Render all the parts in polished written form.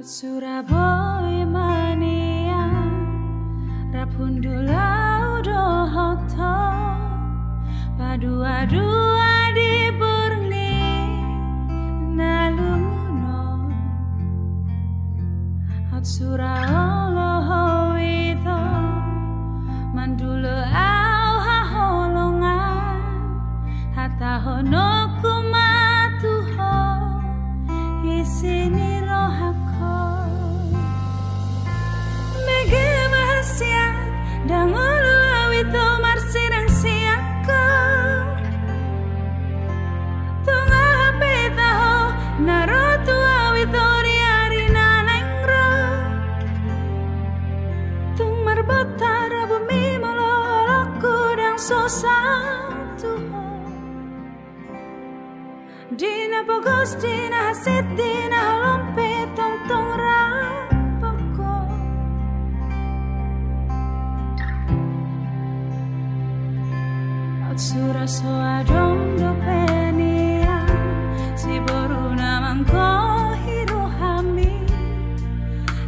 Surabaya mania Rapundula udohoto Padua-dua di burni Nalunguno Suraoloho itu Mandulu au haholongan Hatta hono kumatuho Isini rohako Mege mahasia Dangulu awito marsinang siako Tunga hapitaho Narotu awito diarina nengro Tung marbota bumi maloloku dan sosatu Dina pogos, dina hasit, dina holompe tong rapoko Atsura so adong do penia Si boruna mangko hirohami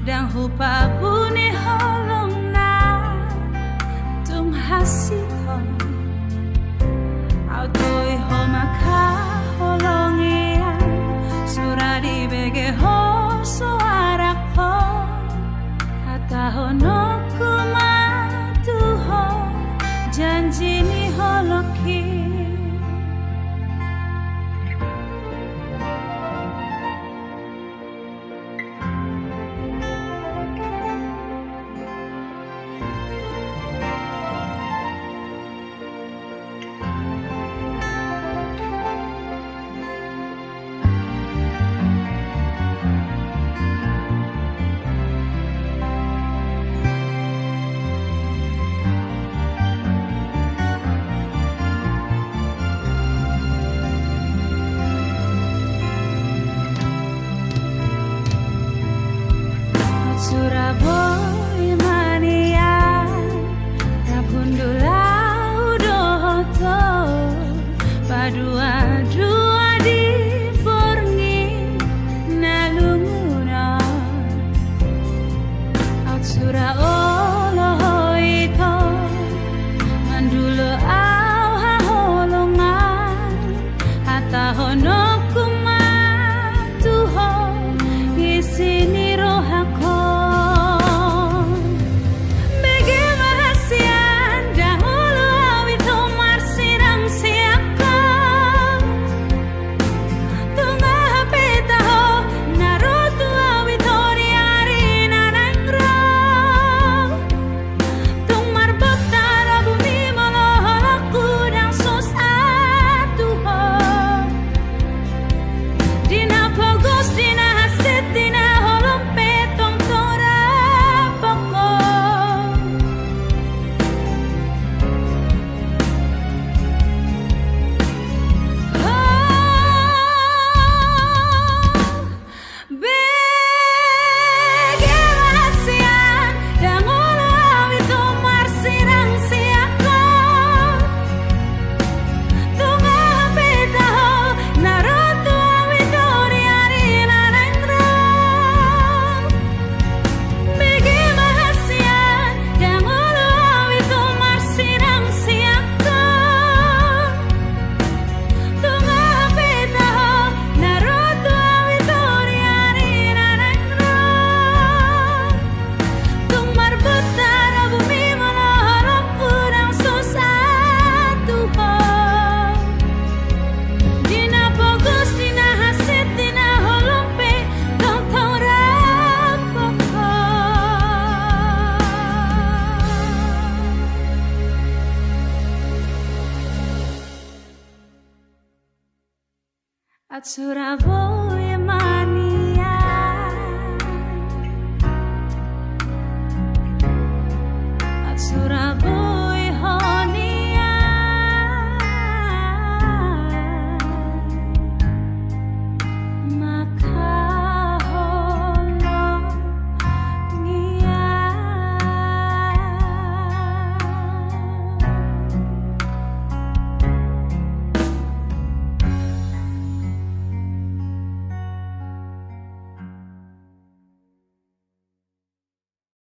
Dang hupa buni holong na Tum hasiko Autoi homaka holongia suradi bege ho suara ho hatta hono kumatu ho janji ni holoki Surabaya mania Rapundula udohoto Padua-dua di borngi Nalunguna Suraoloho itu Mandulu au haholongan Hatta hono kumatuho Isini rohako Surabaya mania Surabaya